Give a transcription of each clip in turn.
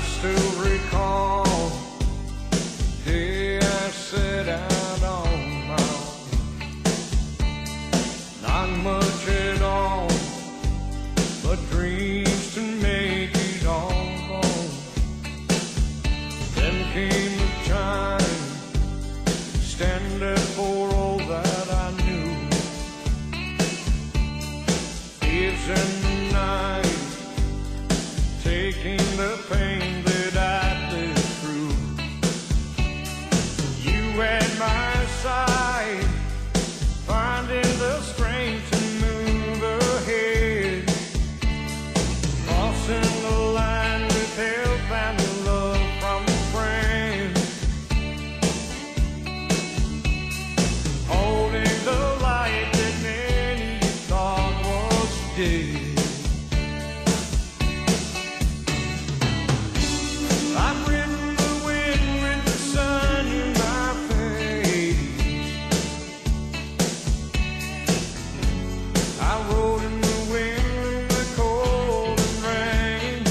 still recall the day I set out on my own. Not much at all, but dreams to make it all home. Then came the time, stand there for all that I knew. Thieves in the night, taking the pain that I lived through. You at my side, finding the strength to move ahead, crossing the line with help and love from a friend, holding the light that many thought was dead. I've ridden the wind with the sun in my face. I rode in the wind, the cold and rain.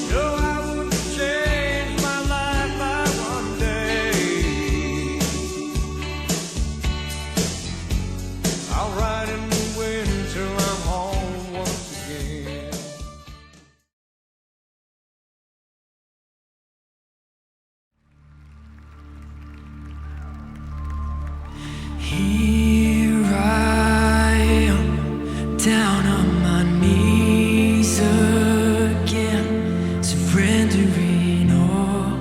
No, I wouldn't change my life by one day. I'll ride in the wind till I'm home once again. Here I am, down on my knees again, surrendering all,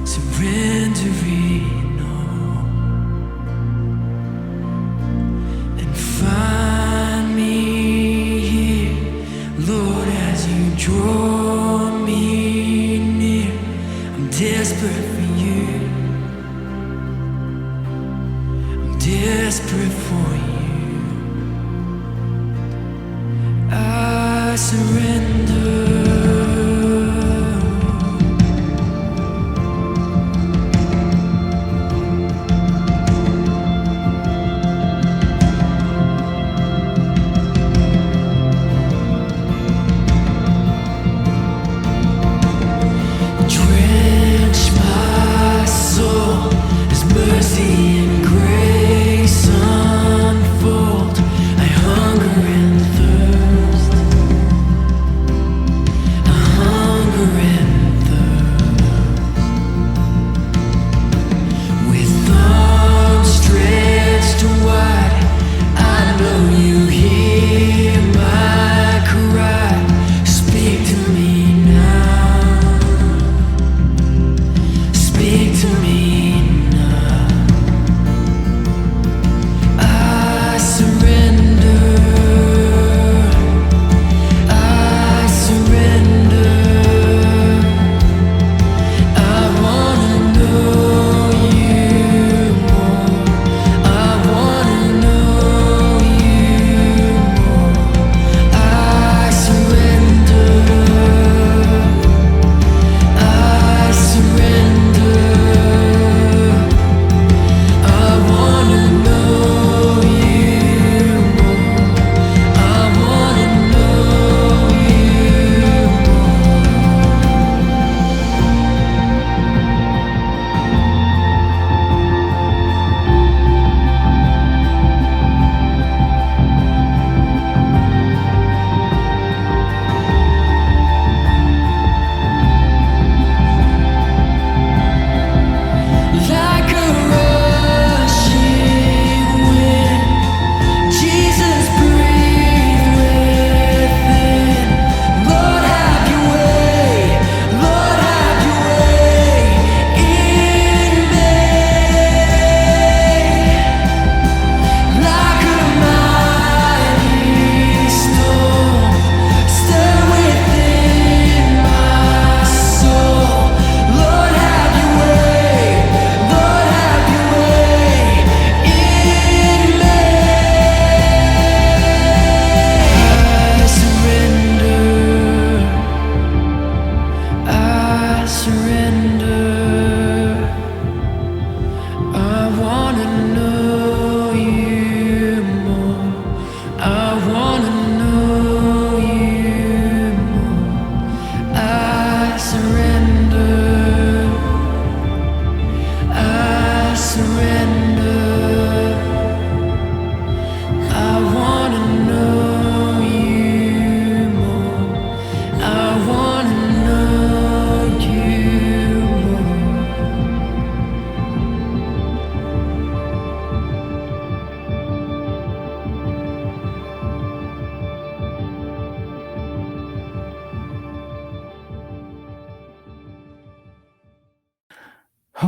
surrendering all, and find me here, Lord, as you draw me near. I'm desperate for you. Desperate for you, I surrender. Drench my soul as mercy and grace unfold. I hunger and thirst.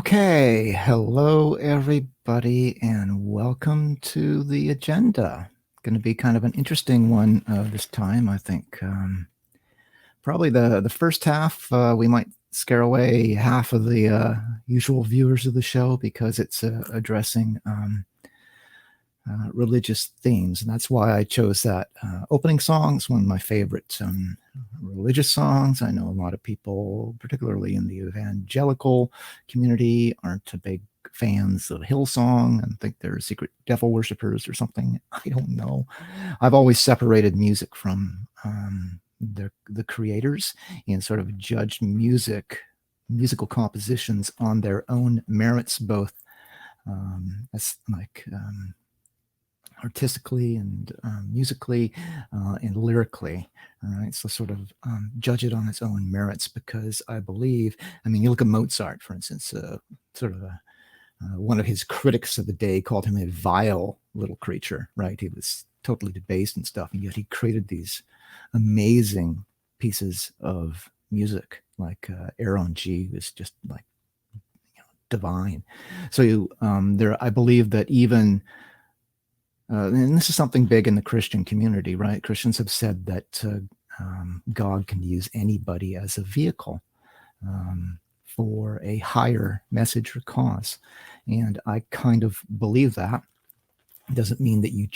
Okay, hello everybody, and welcome to the agenda. Going to be kind of an interesting one this time, I think. Probably the first half, we might scare away half of the usual viewers of the show because it's addressing religious themes, and that's why I chose that opening song. It's one of my favorite religious songs. I know a lot of people, particularly in the evangelical community, aren't a big fans of Hillsong and think they're secret devil worshippers or something. I don't know. I've always separated music from the creators and sort of judged musical compositions on their own merits, both as like artistically and musically and lyrically. All right, so sort of judge it on its own merits, because I believe, I mean, you look at Mozart, for instance, sort of one of his critics of the day called him a vile little creature, right? He was totally debased and stuff, and yet he created these amazing pieces of music, like Aaron G was just like, you know, divine. So I believe that even and this is something big in the Christian community, right? Christians have said that God can use anybody as a vehicle for a higher message or cause. And I kind of believe that. It doesn't mean that you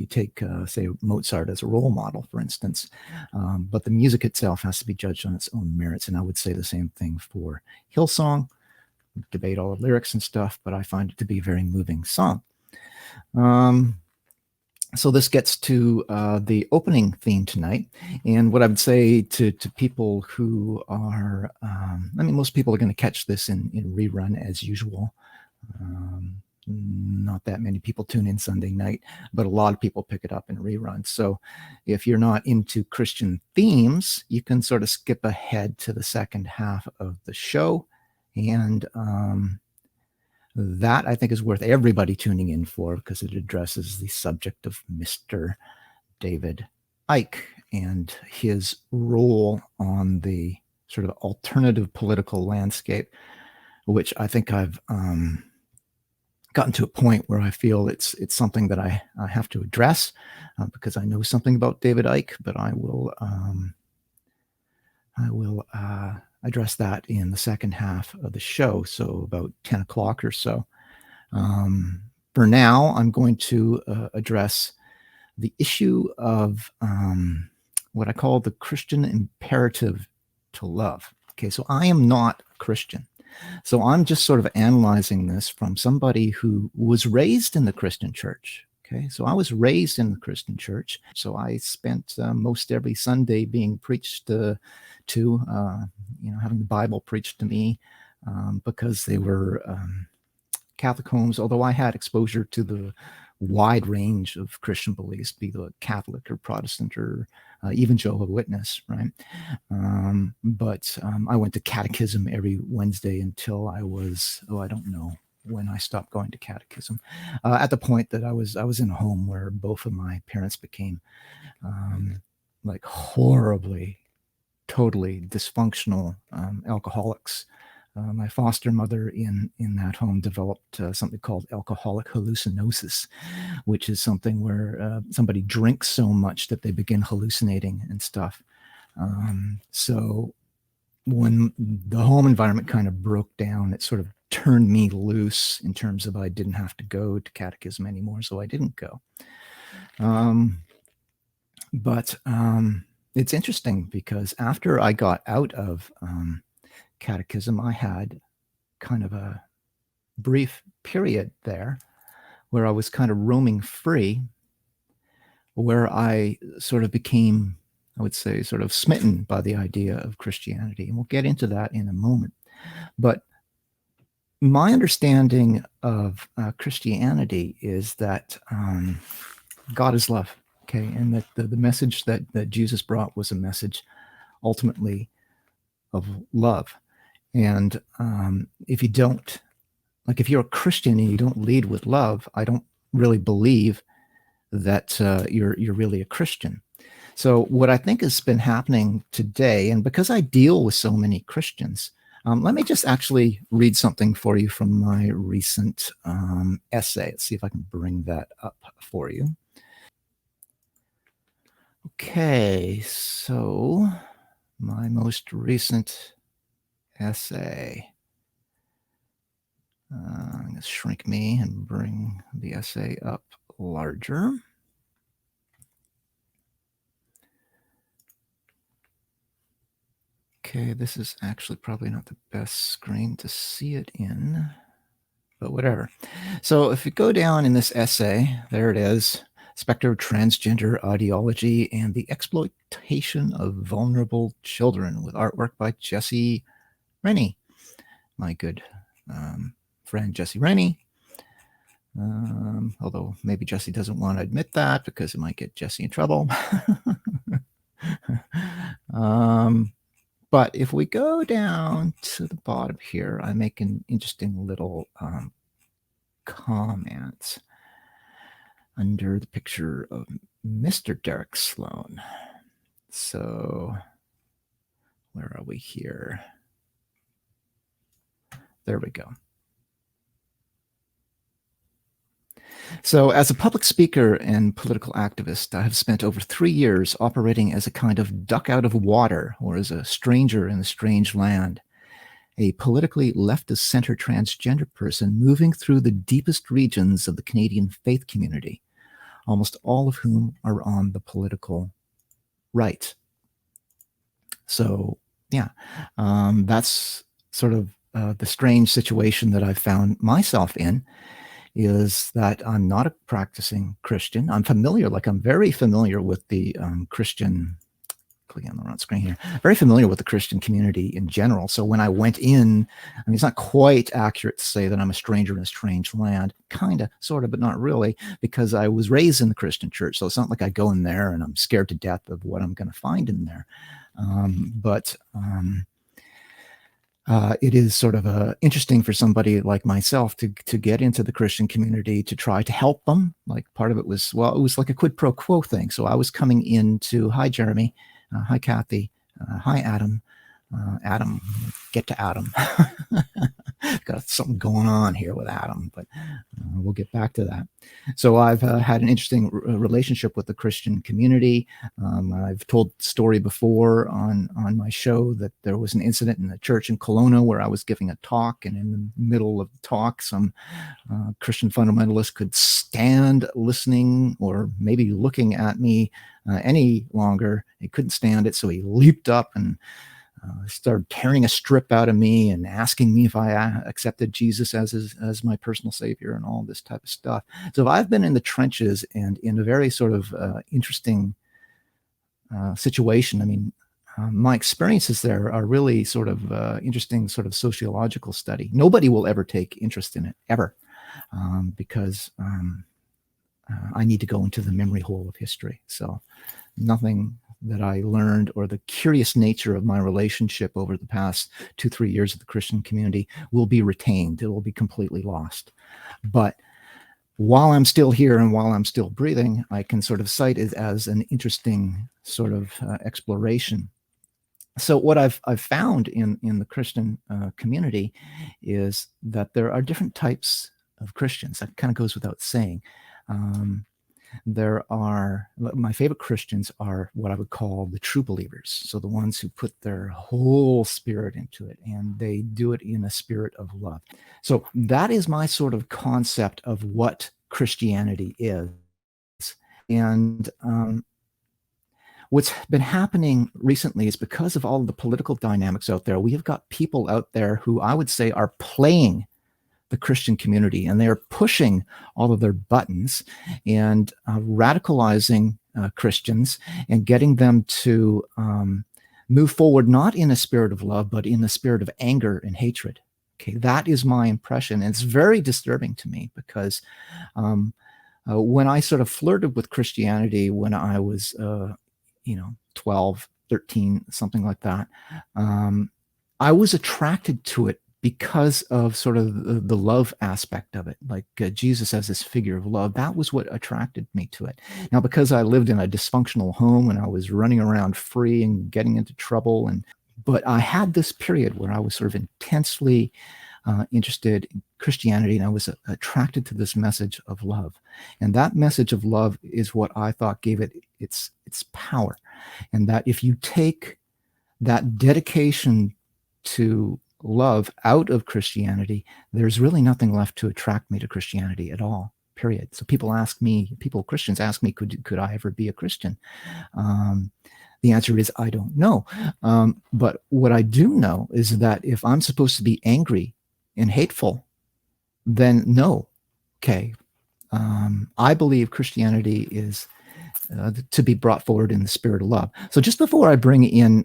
take, say, Mozart as a role model, for instance, but the music itself has to be judged on its own merits. And I would say the same thing for Hillsong. We debate all the lyrics and stuff, but I find it to be a very moving song. So this gets to the opening theme tonight, and what I would say to people who are, I mean, most people are going to catch this in rerun as usual. Not that many people tune in Sunday night, but a lot of people pick it up in reruns. So if you're not into Christian themes, you can sort of skip ahead to the second half of the show, and that I think is worth everybody tuning in for, because it addresses the subject of Mr. David Icke and his role on the sort of alternative political landscape, which I think I've gotten to a point where I feel it's something that I have to address because I know something about David Icke, but I will address that in the second half of the show, so about 10 o'clock or so. For now, I'm going to address the issue of what I call the Christian imperative to love. Okay, so I am not a Christian. So I'm just sort of analyzing this from somebody who was raised in the Christian church. Okay, so I was raised in the Christian church. So I spent most every Sunday being preached to, having the Bible preached to me because they were Catholic homes, although I had exposure to the wide range of Christian beliefs, be it Catholic or Protestant or even Jehovah's Witness, right? But I went to catechism every Wednesday until I was, I don't know when I stopped going to catechism. At the point that I was in a home where both of my parents became like horribly, totally dysfunctional alcoholics. My foster mother in that home developed something called alcoholic hallucinosis, which is something where somebody drinks so much that they begin hallucinating and stuff. So when the home environment kind of broke down, it sort of turned me loose in terms of I didn't have to go to catechism anymore, so I didn't go. But it's interesting because after I got out of catechism, I had kind of a brief period there where I was kind of roaming free, where I sort of became, I would say, sort of smitten by the idea of Christianity. And we'll get into that in a moment. But my understanding of Christianity is that God is love, okay? And that the message that Jesus brought was a message ultimately of love. And if you don't, like if you're a Christian and you don't lead with love, I don't really believe that you're really a Christian. So what I think has been happening today, and because I deal with so many Christians, Let me just actually read something for you from my recent essay. Let's see if I can bring that up for you. Okay, so my most recent essay. I'm going to shrink me and bring the essay up larger. Okay, this is actually probably not the best screen to see it in, but whatever. So if you go down in this essay, there it is, Spectre of Transgender Ideology and the Exploitation of Vulnerable Children, with artwork by Jesse Rennie, my good friend Jesse Rennie. Although maybe Jesse doesn't want to admit that because it might get Jesse in trouble. But if we go down to the bottom here, I make an interesting little comment under the picture of Mr. Derek Sloan. So where are we here? There we go. So as a public speaker and political activist, I have spent over 3 years operating as a kind of duck out of water, or as a stranger in a strange land, a politically left-of-center transgender person moving through the deepest regions of the Canadian faith community, almost all of whom are on the political right. So yeah, that's sort of the strange situation that I've found myself in, is that I'm not a practicing Christian. I'm familiar, like I'm very familiar with the Christian, clicking on the wrong screen here, very familiar with the Christian community in general. So when I went in, I mean, it's not quite accurate to say that I'm a stranger in a strange land, kind of, sort of, but not really, because I was raised in the Christian church. So it's not like I go in there and I'm scared to death of what I'm going to find in there. It is sort of interesting for somebody like myself to get into the Christian community, to try to help them. Like part of it was, well, it was like a quid pro quo thing. So I was coming into, hi, Jeremy. Hi, Kathy. Hi, Adam. Adam, get to Adam. Got something going on here with Adam, but we'll get back to that. So I've had an interesting relationship with the Christian community. I've told the story before on my show that there was an incident in the church in Kelowna where I was giving a talk, and in the middle of the talk, some Christian fundamentalist could stand listening or maybe looking at me any longer. He couldn't stand it, so he leaped up and started tearing a strip out of me and asking me if I accepted Jesus as my personal savior and all this type of stuff. So I've been in the trenches and in a very sort of interesting situation. I mean, my experiences there are really sort of interesting sort of sociological study. Nobody will ever take interest in it, ever, because I need to go into the memory hole of history. So nothing that I learned, or the curious nature of my relationship over the past 2-3 years of the Christian community, will be retained. It will be completely lost. But while I'm still here and while I'm still breathing, I can sort of cite it as an interesting sort of exploration. So what I've found in the Christian community is that there are different types of Christians. That kind of goes without saying. There are, my favorite Christians are what I would call the true believers. So the ones who put their whole spirit into it, and they do it in a spirit of love. So that is my sort of concept of what Christianity is. And what's been happening recently is, because of all of the political dynamics out there, we have got people out there who I would say are playing the Christian community, and they're pushing all of their buttons and radicalizing Christians and getting them to move forward, not in a spirit of love, but in a spirit of anger and hatred. Okay, that is my impression. And it's very disturbing to me, because when I sort of flirted with Christianity when I was, 12, 13, something like that, I was attracted to it because of sort of the love aspect of it, like Jesus as this figure of love. That was what attracted me to it. Now, because I lived in a dysfunctional home and I was running around free and getting into trouble and But I had this period where I was sort of intensely interested in Christianity, and I was attracted to this message of love. And that message of love is what I thought gave it its power. And that if you take that dedication to love out of Christianity, there's really nothing left to attract me to Christianity at all, period. So Christians ask me, could I ever be a Christian? The answer is, I don't know. But what I do know is that if I'm supposed to be angry and hateful, then no. Okay. I believe Christianity is to be brought forward in the spirit of love. So just before I bring in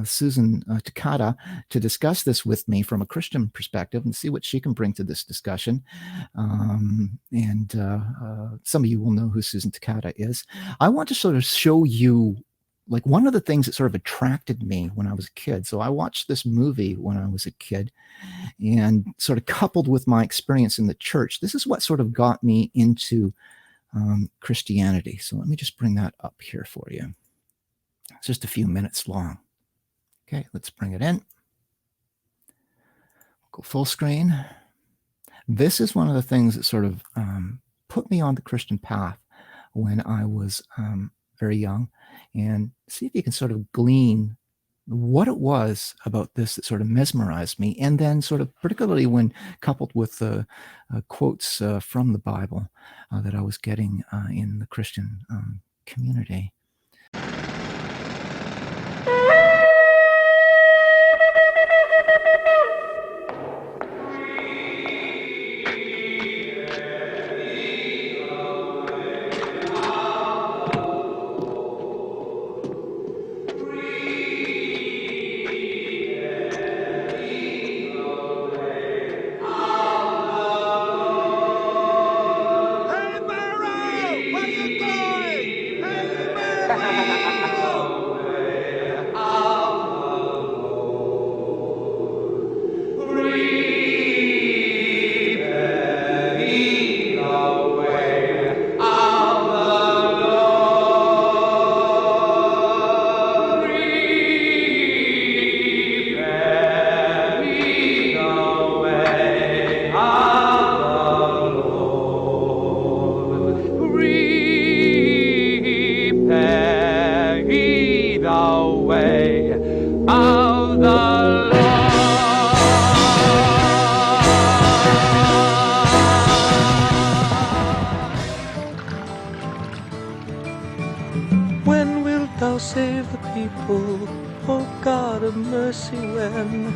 Susan Takata to discuss this with me from a Christian perspective and see what she can bring to this discussion, and some of you will know who Susan Takata is, I want to sort of show you like one of the things that sort of attracted me when I was a kid. So I watched this movie when I was a kid, and sort of coupled with my experience in the church, this is what sort of got me into Christianity. So let me just bring that up here for you. It's just a few minutes long. Okay, let's bring it in. Go full screen. This is one of the things that sort of put me on the Christian path when I was very young, and see if you can sort of glean what it was about this that sort of mesmerized me, and then sort of particularly when coupled with the quotes from the Bible that I was getting in the Christian community. When wilt thou save the people, O God of mercy, when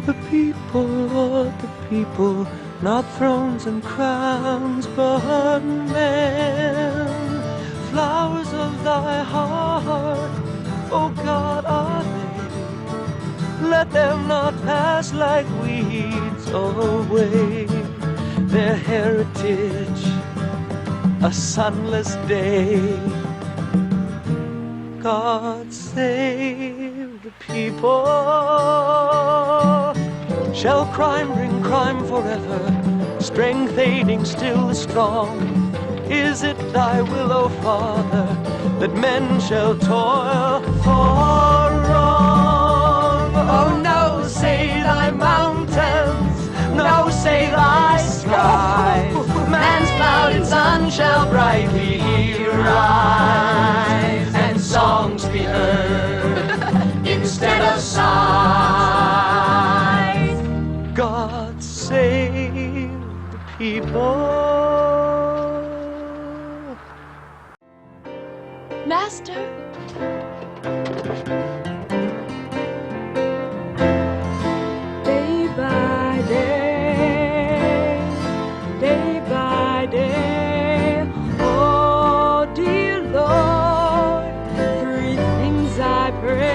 the people, Lord, the people, not thrones and crowns, but men, flowers of thy heart, O God, are they? Let them not pass like weeds away, their heritage, a sunless day. God save the people. Shall crime bring crime forever, strength aiding still the strong? Is it thy will, O Father, that men shall toil for wrong? Oh no, say thy mountains, no, say thy skies, man's clouded sun shall brightly rise, and songs be heard instead of sighs. God save the people. Master. Day by day, day by day, oh dear Lord, three things I pray: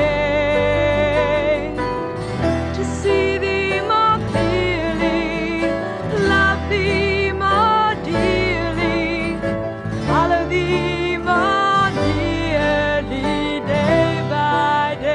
to see thee more clearly, love thee more dearly, follow thee more dearly, day by day.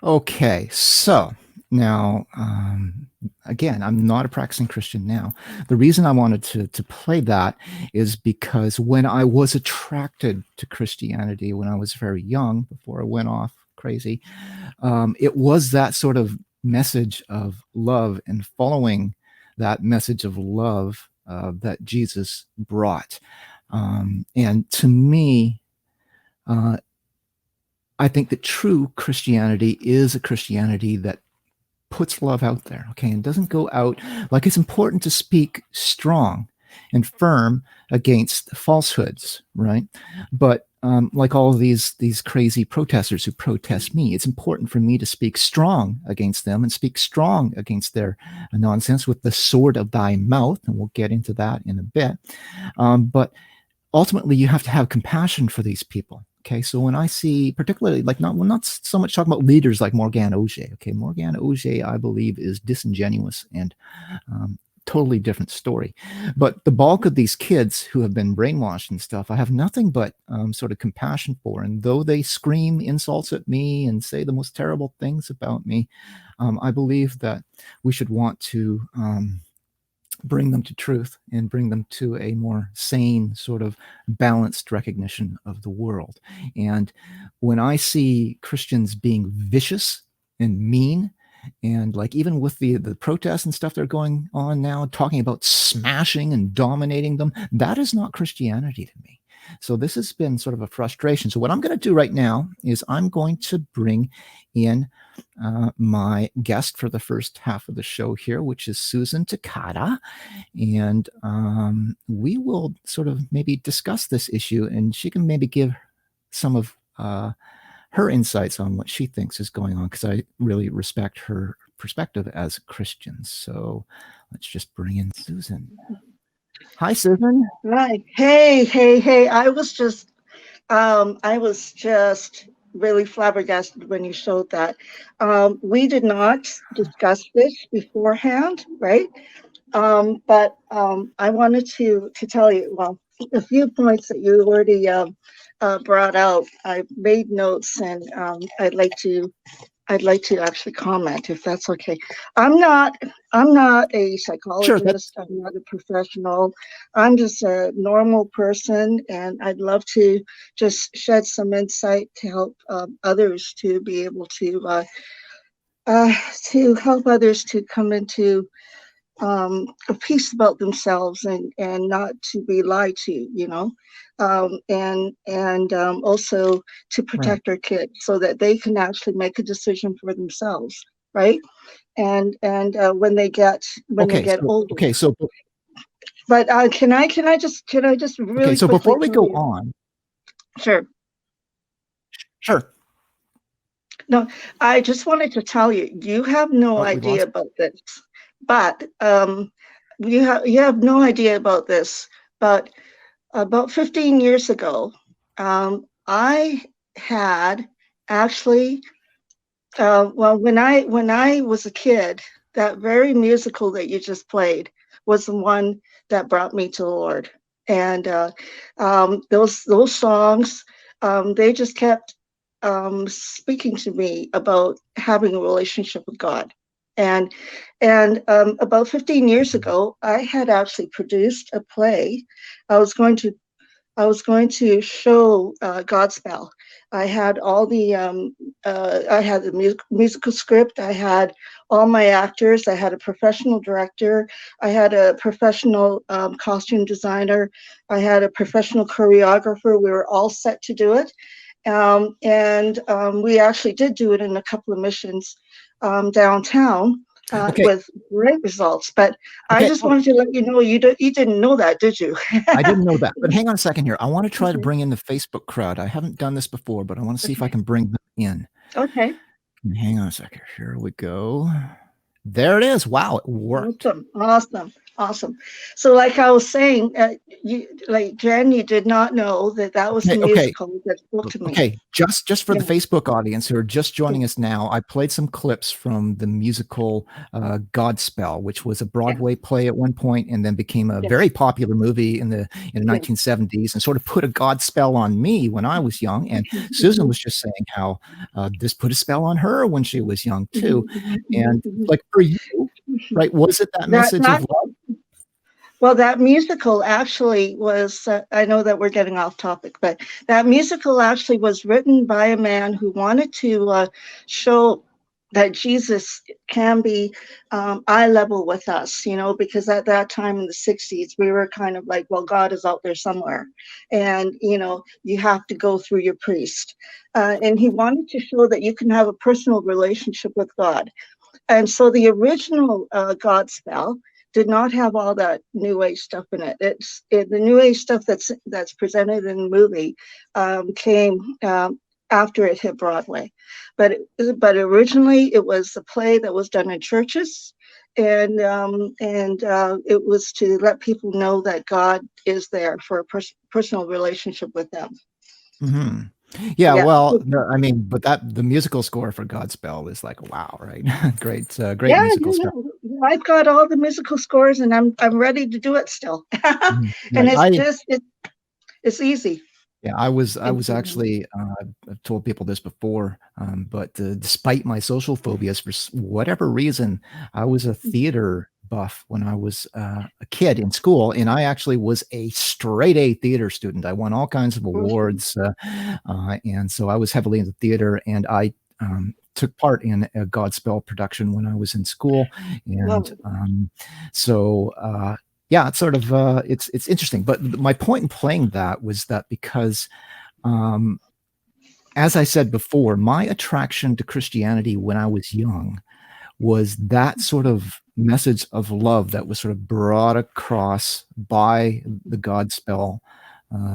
Okay, so now, again, I'm not a practicing Christian now. The reason I wanted to play that is because when I was attracted to Christianity when I was very young, before I went off crazy, it was that sort of message of love and following that message of love that Jesus brought. And to me, I think that true Christianity is a Christianity that puts love out there, okay, and doesn't go out like it's important to speak strong and firm against falsehoods, right? But like all of these crazy protesters who protest me, it's important for me to speak strong against them and speak strong against their nonsense with the sword of thy mouth, and we'll get into that in a bit. But ultimately, you have to have compassion for these people. Okay, so when I see, particularly, like we're not so much talking about leaders like Morgane Auger. Okay, Morgane Auger, I believe, is disingenuous and totally different story. But the bulk of these kids who have been brainwashed and stuff, I have nothing but sort of compassion for. And though they scream insults at me and say the most terrible things about me, I believe that we should want to bring them to truth and bring them to a more sane, sort of balanced recognition of the world. And when I see Christians being vicious and mean, and like even with the protests and stuff that are going on now, talking about smashing and dominating them, that is not Christianity to me. So this has been sort of a frustration. So what I'm going to do right now is I'm going to bring in my guest for the first half of the show here, which is Susan Takata. And we will sort of maybe discuss this issue, and she can maybe give some of her insights on what she thinks is going on, because I really respect her perspective as a Christian. So let's just bring in Susan. Hi, Susan. Right. Hey. I was just really flabbergasted when you showed that. We did not discuss this beforehand, right? But I wanted to tell you, well, a few points that you already brought out. I made notes, and I'd like to actually comment, if that's okay. I'm not a psychologist. Sure, I'm not a professional. I'm just a normal person, and I'd love to just shed some insight to help others to be able to help others to come into a peace about themselves, and not to be lied to, and also to protect our kids so that they can actually make a decision for themselves, right? And when they get older. Okay, so But can I just really okay, so quickly before we tell go you? on, Sure. No, I just wanted to tell you, you have no oh, we idea lost. about this, but you have no idea about this, but about 15 years ago, I had actually, well, when I was a kid, that very musical that you just played was the one that brought me to the Lord. And those songs, they just kept speaking to me about having a relationship with God. And about 15 years ago, I had actually produced a play. I was going to show Godspell. I had all the I had the musical script. I had all my actors. I had a professional director. I had a professional costume designer. I had a professional choreographer. We were all set to do it. And we actually did do it in a couple of missions downtown Okay. with great results. But I just wanted to let you know, you didn't know that, did you? I didn't know that. But hang on a second here. I want to try to bring in the Facebook crowd. I haven't done this before, but I want to see if I can bring them in. Okay. Hang on a second. Here we go. There it is. Wow, it worked. Awesome. Awesome. So, like I was saying, Jen, you did not know that was the Okay. musical that spoke to me. Okay, just for the Yeah. Facebook audience who are just joining us now, I played some clips from the musical Godspell, which was a Broadway play at one point and then became a Yeah. very popular movie in the 1970s and sort of put a God spell on me when I was young. And Susan was just saying how this put a spell on her when she was young too. And like for you, right, was it that message of love? Well, that musical actually was, I know that we're getting off topic, but that musical actually was written by a man who wanted to show that Jesus can be eye level with us, because at that time in the 60s, we were kind of like, well, God is out there somewhere. And, you have to go through your priest. And he wanted to show that you can have a personal relationship with God. And so the original Godspell did not have all that new age stuff in it. The new age stuff that's presented in the movie came after it hit Broadway, but originally it was a play that was done in churches, and it was to let people know that God is there for a personal relationship with them. Mm-hmm. Yeah, Yeah. well, no, I mean, but the musical score for Godspell is like, wow, right? Great, great Yeah, musical score. I've got all the musical scores, and I'm ready to do it still. Mhm. And Right. it's easy. Yeah, I was actually I've told people this before, but despite my social phobias, for whatever reason, I was a theater buff when I was a kid in school, and I actually was a straight A theater student. I won all kinds of awards, and so I was heavily into theater, and I took part in a Godspell production when I was in school, and so. Yeah, it's sort of it's interesting. But my point in playing that was that because, as I said before, my attraction to Christianity when I was young was that sort of message of love that was sort of brought across by the Godspell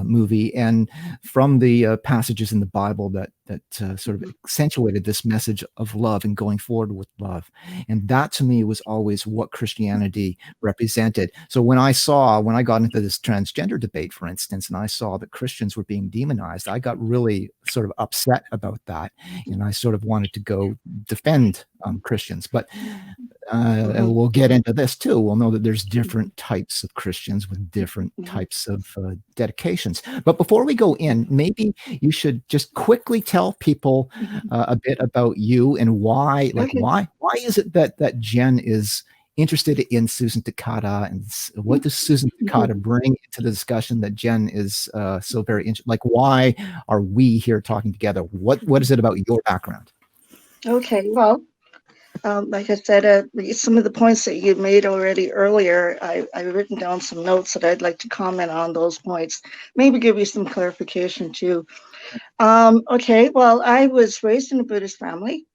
movie and from the passages in the Bible that sort of accentuated this message of love and going forward with love. And that to me was always what Christianity represented. So when I got into this transgender debate, for instance, and I saw that Christians were being demonized, I got really sort of upset about that. And I sort of wanted to go defend Christians. But and we'll get into this too. We'll know that there's different types of Christians with different types of dedications. But before we go in, maybe you should just quickly tell people a bit about you and why, why is it that Jen is interested in Susan Takata, and what does Susan Takata bring to the discussion that Jen is so very interested? Like, why are we here talking together? What is it about your background? Okay, well, like I said, some of the points that you made already earlier, I've written down some notes that I'd like to comment on those points, maybe give you some clarification too. Okay, well, I was raised in a Buddhist family,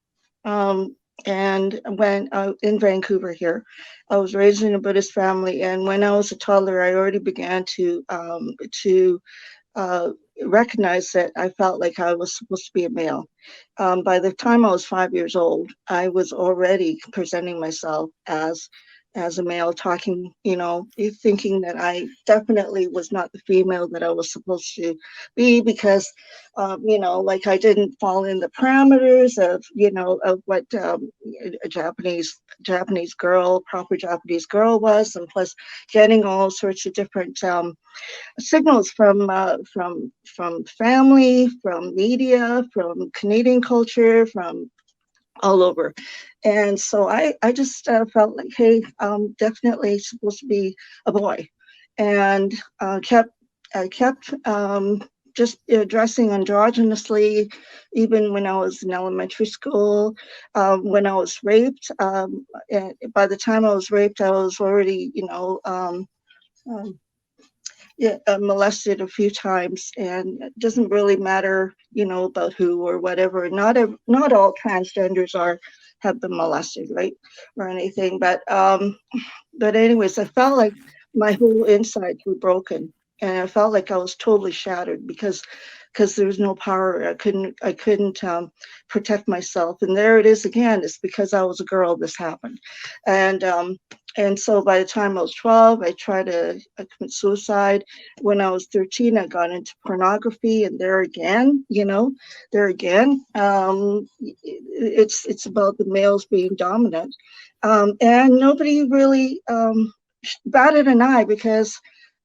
and when in Vancouver here, I was raised in a Buddhist family, and when I was a toddler, I already began to recognize that I felt like I was supposed to be a male. By the time I was 5 years old, I was already presenting myself as a male, talking, thinking that I definitely was not the female that I was supposed to be because, like I didn't fall in the parameters of what a Japanese girl, proper Japanese girl was, and plus getting all sorts of different signals from family, from media, from Canadian culture, from all over. And so I just felt like, hey, I'm definitely supposed to be a boy, and I kept just dressing androgynously, even when I was in elementary school. When I was raped, and by the time I was raped, I was already, molested a few times, and it doesn't really matter, about who or whatever. Not all transgenders have been molested, right, or anything. But anyways, I felt like my whole insides were broken, and I felt like I was totally shattered because there was no power. I couldn't protect myself, and there it is again. It's because I was a girl this happened, and And so by the time I was 12, I tried to commit suicide. When I was 13, I got into pornography, and there again, it's about the males being dominant, and nobody really batted an eye because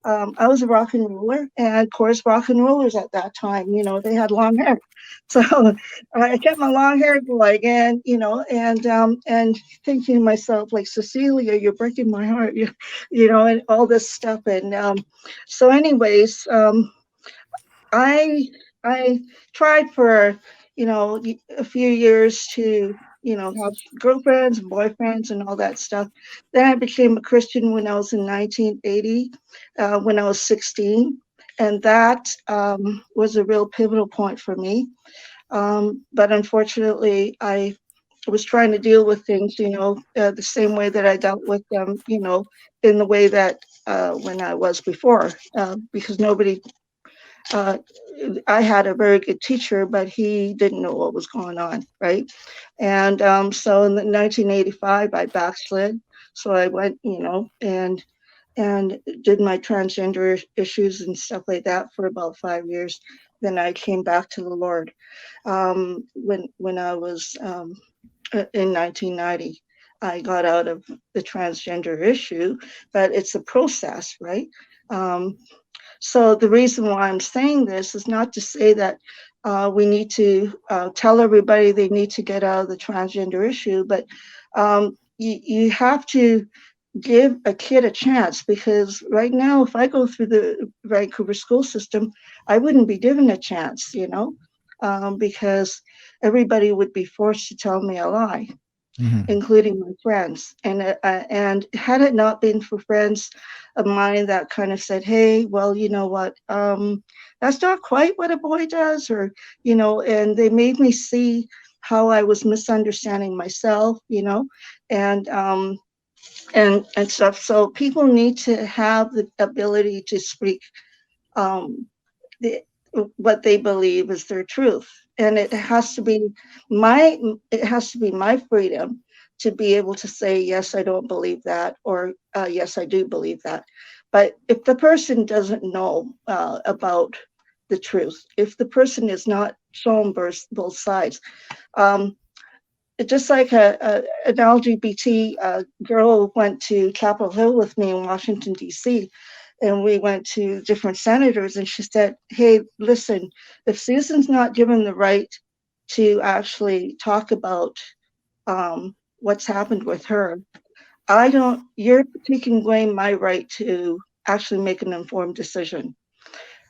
I was a rock and roller, and of course, rock and rollers at that time, they had long hair. So I kept my long hair going, and thinking to myself, like, Cecilia, you're breaking my heart, and all this stuff. And so, anyways, I I tried for a few years to have girlfriends and boyfriends and all that stuff. Then I became a Christian when I was in 1980, when I was 16, and that was a real pivotal point for me. But unfortunately, I was trying to deal with things, the same way that I dealt with them, in the way that when I was before, because nobody I had a very good teacher, but he didn't know what was going on, right? And so in 1985, I backslid. So I went, and did my transgender issues and stuff like that for about 5 years. Then I came back to the Lord when I was in 1990. I got out of the transgender issue, but it's a process, right? So the reason why I'm saying this is not to say that we need to tell everybody they need to get out of the transgender issue, but you have to give a kid a chance, because right now, if I go through the Vancouver school system, I wouldn't be given a chance, because everybody would be forced to tell me a lie, including my friends. And had it not been for friends of mine that kind of said, hey, well, you know what, that's not quite what a boy does, or, and they made me see how I was misunderstanding myself, and stuff. So people need to have the ability to speak the what they believe is their truth, and it has to be my freedom to be able to say, yes, I don't believe that, or yes, I do believe that. But if the person doesn't know about the truth, if the person is not shown both sides, it's just like an LGBT girl went to Capitol Hill with me in Washington, D.C., and we went to different senators, and she said, hey, listen, if Susan's not given the right to actually talk about what's happened with her, you're taking away my right to actually make an informed decision.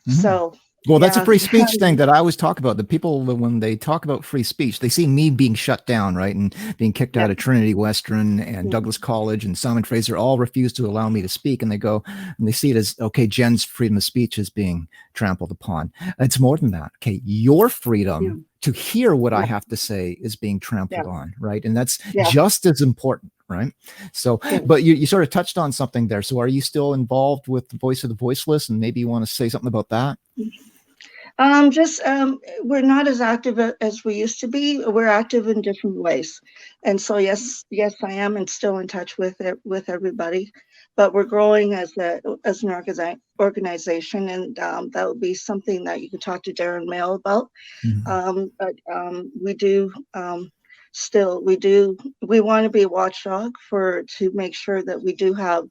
So well, that's a free speech thing that I always talk about. The people, when they talk about free speech, they see me being shut down, right? And being kicked out of Trinity Western and Douglas College and Simon Fraser all refuse to allow me to speak. And they see it as, okay, Jen's freedom of speech is being trampled upon. It's more than that. Okay, your freedom to hear what I have to say is being trampled on, right? And that's just as important, right? So, but you sort of touched on something there. So are you still involved with the Voice of the Voiceless? And maybe you want to say something about that? We're not as active as we used to be. We're active in different ways. And so, yes, I am and still in touch with everybody, but we're growing as an organization. And that would be something that you can talk to Darren Mail about. But we do we want to be a watchdog to make sure that we do have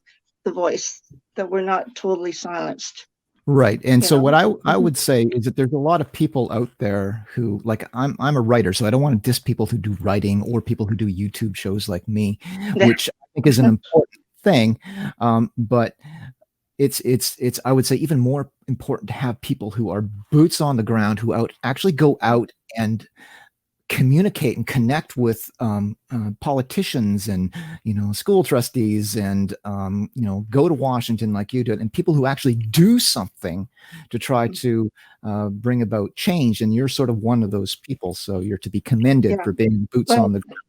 the voice, that we're not totally silenced. Right. And so what I would say is that there's a lot of people out there who, like, I'm a writer, so I don't want to diss people who do writing or people who do YouTube shows like me, which I think is an important thing. But it's I would say even more important to have people who are boots on the ground, who actually go out and communicate and connect with politicians and school trustees and go to Washington like you did, and people who actually do something to try to bring about change. And you're sort of one of those people, so you're to be commended for being boots on the ground.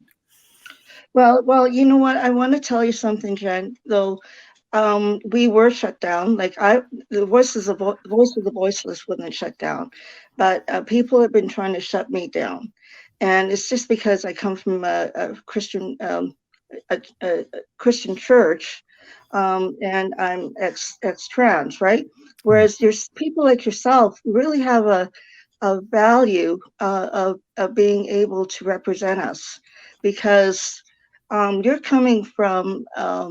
Well, you know what? I want to tell you something, Jen. Though we were shut down. Like the Voice of the Voiceless wasn't shut down, but people have been trying to shut me down. And it's just because I come from a Christian a Christian church, and I'm ex-trans, right? Whereas there's people like yourself really have a value of being able to represent us, because you're coming from uh,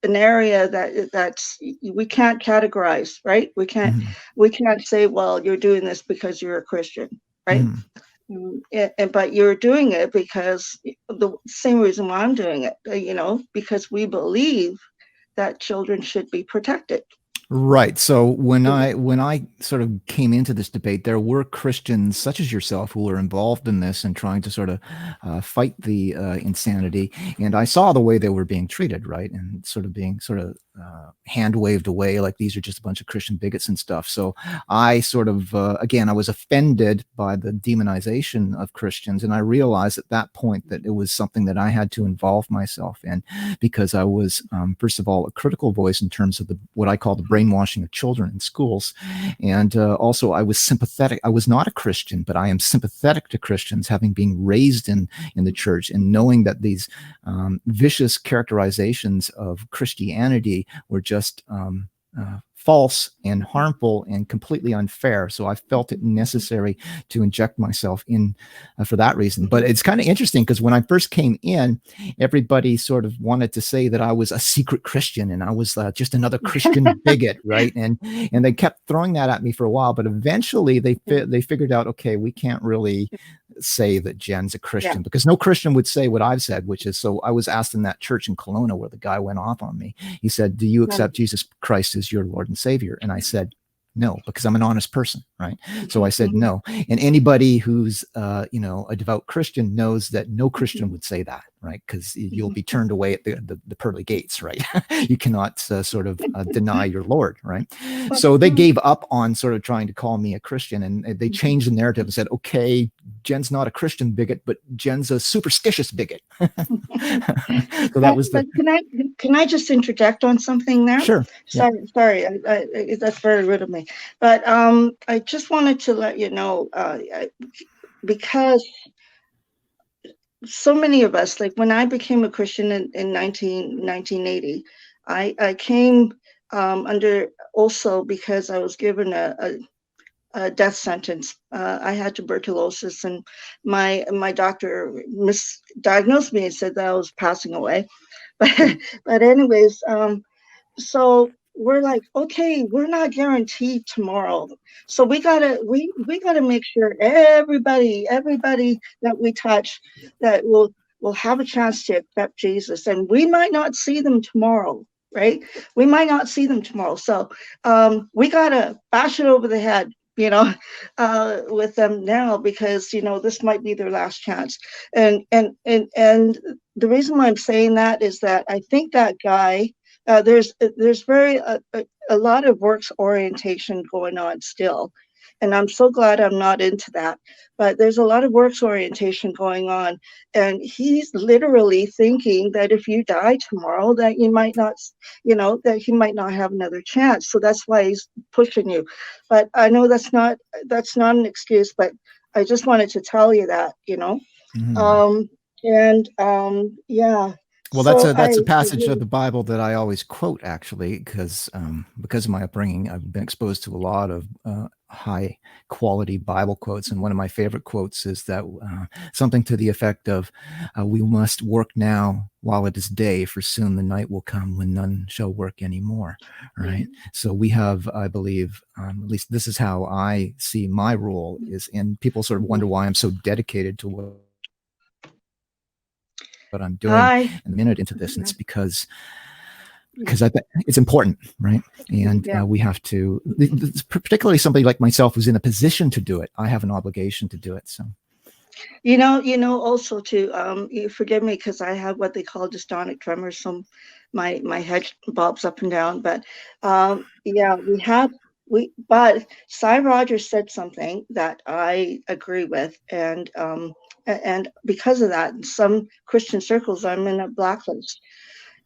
an area that's we can't categorize, right? We can't say, well, you're doing this because you're a Christian, right? But you're doing it because the same reason why I'm doing it, because we believe that children should be protected. Right. So when I sort of came into this debate, there were Christians such as yourself who were involved in this and trying to sort of fight the insanity. And I saw the way they were being treated, right, and sort of being sort of hand waved away like these are just a bunch of Christian bigots and stuff. So I sort of again, I was offended by the demonization of Christians, and I realized at that point that it was something that I had to involve myself in, because I was first of all a critical voice in terms of what I call the brainwashing of children in schools. And also I was sympathetic. I was not a Christian, but I am sympathetic to Christians, having been raised in the church and knowing that these vicious characterizations of Christianity were just false and harmful and completely unfair. So I felt it necessary to inject myself in for that reason. But it's kind of interesting because when I first came in, everybody sort of wanted to say that I was a secret Christian and I was just another Christian bigot, right? And they kept throwing that at me for a while, but eventually they figured out, okay, we can't really say that Jen's a Christian, because no Christian would say what I've said, which is, so I was asked in that church in Kelowna where the guy went off on me. He said, do you accept Jesus Christ as your Lord and Savior? And I said, no, because I'm an honest person, right? So I said no. And anybody who's a devout Christian knows that no Christian would say that, right? Because you'll be turned away at the pearly gates, right? You cannot sort of deny your Lord, right? So they gave up on sort of trying to call me a Christian, and they changed the narrative and said, okay, Jen's not a Christian bigot, but Jen's a superstitious bigot. So that was Can I just interject on something there? Sure. Sorry, that's very rude of me. But I just wanted to let you know, because so many of us, like when I became a Christian in 1980, I came under also because I was given a death sentence. I had tuberculosis, and my doctor misdiagnosed me and said that I was passing away. But anyways, so we're like, okay, we're not guaranteed tomorrow, so we gotta make sure everybody that we touch that will have a chance to accept Jesus, and we might not see them tomorrow, right? We might not see them tomorrow, so we gotta bash it over the head, with them now, because this might be their last chance. And the reason why I'm saying that is that I think that guy, there's very a lot of works orientation going on still, and I'm so glad I'm not into that. But there's a lot of works orientation going on, and he's literally thinking that if you die tomorrow, that you might not, that he might not have another chance. So that's why he's pushing you. But I know that's not an excuse, but I just wanted to tell you that, yeah. Well, that's a passage of the Bible that I always quote, actually, because of my upbringing, I've been exposed to a lot of high quality Bible quotes. And one of my favorite quotes is that something to the effect of, we must work now while it is day, for soon the night will come when none shall work anymore. Right. So we have, I believe, at least this is how I see my role is, and people sort of wonder why I'm so dedicated to what I'm doing a minute into this, and it's because I think it's important, right? And we have to, particularly somebody like myself who's in a position to do it, I have an obligation to do it. So also to you forgive me because I have what they call dystonic tremors, so my head bobs up and down, but but Cy Rogers said something that I agree with, and because of that, in some Christian circles, I'm in a blacklist.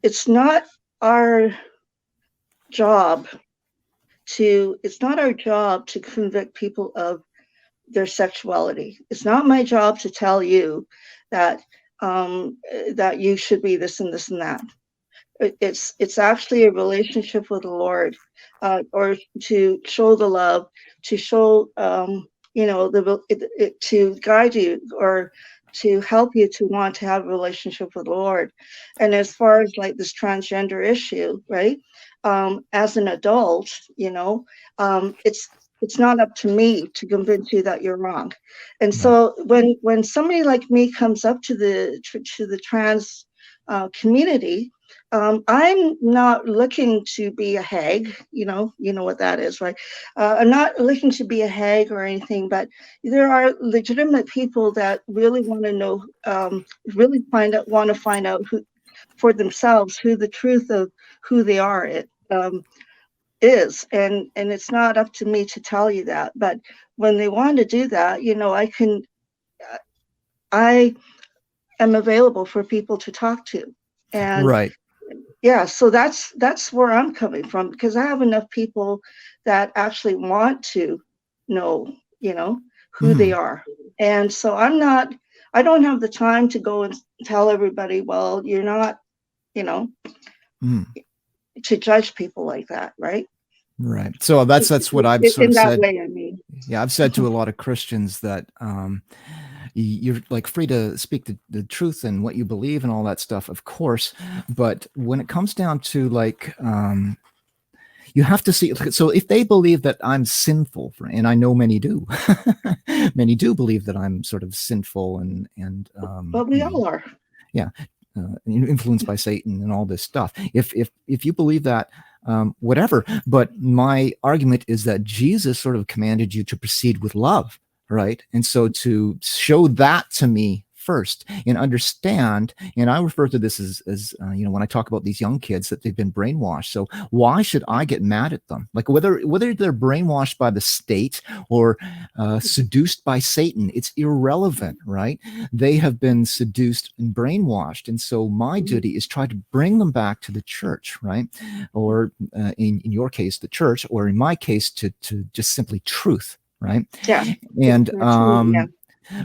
It's not our job to convict people of their sexuality. It's not my job to tell you that that you should be this and this and that. It's actually a relationship with the Lord, or to show the love, to show to guide you, or to help you to want to have a relationship with the Lord. And as far as like this transgender issue, right? As an adult, it's not up to me to convince you that you're wrong. And so when somebody like me comes up to the trans community, I'm not looking to be a hag, you know what that is, right? I'm not looking to be a hag or anything, but there are legitimate people that really want to know, really want to find out who, for themselves, who the truth of who they are is, and it's not up to me to tell you that. But when they want to do that, I am available for people to talk to, and Right. yeah, so that's where I'm coming from, because I have enough people that actually want to know, who they are. And so I don't have the time to go and tell everybody, well, you're not, to judge people like that, right? Right. So that's what I've sort in of that said. way, I mean. Yeah, I've said to a lot of Christians that you're like free to speak the truth and what you believe and all that stuff, of course. But when it comes down to like, you have to see. So if they believe that I'm sinful, and I know many do, many do believe that I'm sort of sinful and But we all are. Yeah. Influenced by Satan and all this stuff. If you believe that, whatever. But my argument is that Jesus sort of commanded you to proceed with love, right? And so to show that to me first and understand, and I refer to this as when I talk about these young kids, that they've been brainwashed. So why should I get mad at them? Like whether they're brainwashed by the state or seduced by Satan, it's irrelevant, right? They have been seduced and brainwashed. And so my duty is try to bring them back to the church, right? Or in your case, the church, or in my case, to just simply truth, right? Yeah. And yeah.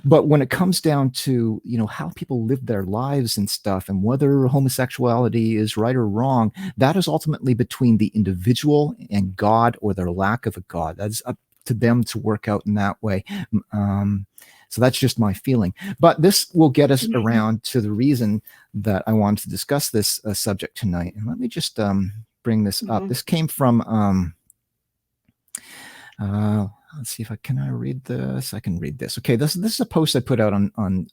But when it comes down to, how people live their lives and stuff, and whether homosexuality is right or wrong, that is ultimately between the individual and God, or their lack of a God. That's up to them to work out in that way. So that's just my feeling. But this will get us around to the reason that I wanted to discuss this subject tonight. And let me just bring this up. This came from... let's see if I read this. I can read this. Okay, this is a post I put out on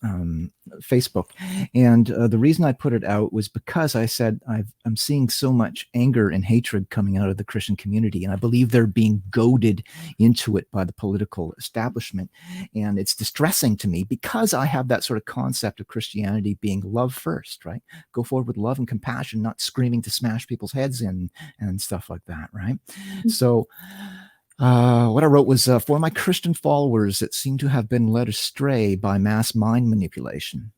Facebook, and the reason I put it out was because I said I'm seeing so much anger and hatred coming out of the Christian community, and I believe they're being goaded into it by the political establishment, and it's distressing to me because I have that sort of concept of Christianity being love first, right? Go forward with love and compassion, not screaming to smash people's heads in and stuff like that, right? So. What I wrote was, for my Christian followers that seem to have been led astray by mass mind manipulation,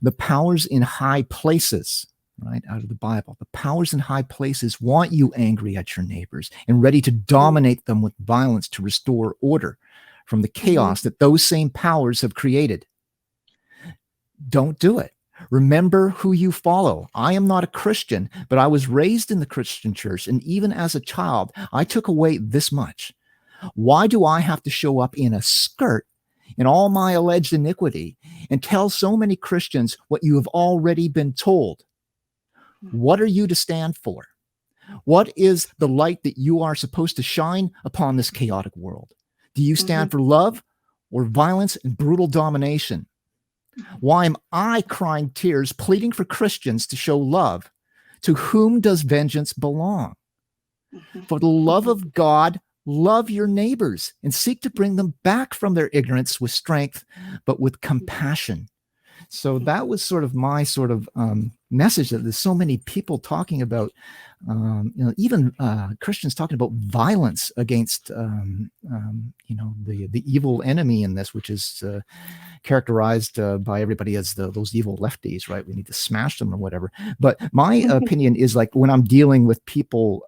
the powers in high places, right, out of the Bible, the powers in high places want you angry at your neighbors and ready to dominate them with violence to restore order from the chaos that those same powers have created. Don't do it. Remember who you follow. I am not a Christian, but I was raised in the Christian church, and even as a child, I took away this much. Why do I have to show up in a skirt in all my alleged iniquity and tell so many Christians what you have already been told? What are you to stand for? What is the light that you are supposed to shine upon this chaotic world? Do you stand for love or violence and brutal domination? Why am I crying tears, pleading for Christians to show love? To whom does vengeance belong? For the love of God, love your neighbors and seek to bring them back from their ignorance with strength, but with compassion. So that was sort of my sort of message, that there's so many people talking about, even Christians talking about violence against, the evil enemy in this, which is characterized by everybody as those evil lefties, right? We need to smash them or whatever. But my opinion is, like, when I'm dealing with people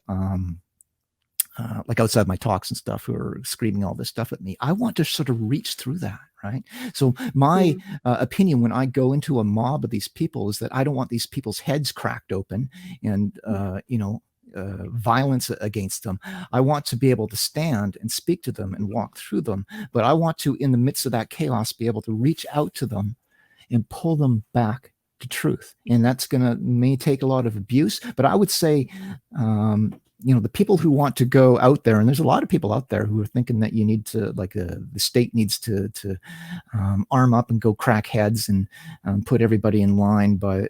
like outside my talks and stuff, who are screaming all this stuff at me. I want to sort of reach through that, right? So my opinion when I go into a mob of these people is that I don't want these people's heads cracked open and, violence against them. I want to be able to stand and speak to them and walk through them. But I want to, in the midst of that chaos, be able to reach out to them and pull them back to truth. And that's may take a lot of abuse, but I would say, the people who want to go out there, and there's a lot of people out there who are thinking that you need to, like, the state needs to arm up and go crack heads and put everybody in line by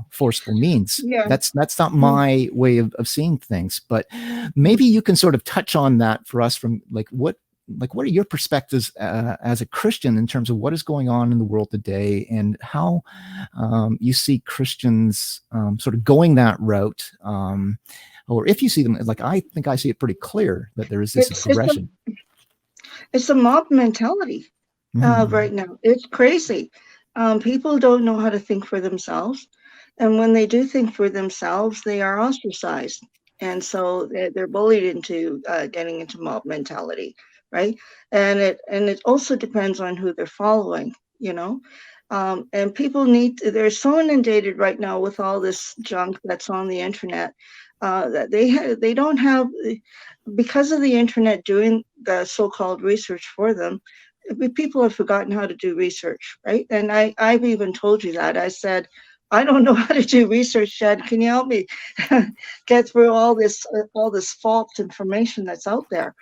forceful means. Yeah. That's not my way of seeing things. But maybe you can sort of touch on that for us from what are your perspectives as a Christian in terms of what is going on in the world today, and how you see Christians sort of going that route, or if you see them, like I think I see it pretty clear that there is this aggression. It's a mob mentality right now. It's crazy. People don't know how to think for themselves, and when they do think for themselves, they are ostracized, and so they're bullied into getting into mob mentality. Right. And it also depends on who they're following, and people they're so inundated right now with all this junk that's on the internet that they don't have, because of the internet doing the so-called research for them. People have forgotten how to do research. Right. And I've even told you that. I said, I don't know how to do research, Jed. Can you help me get through all this false information that's out there?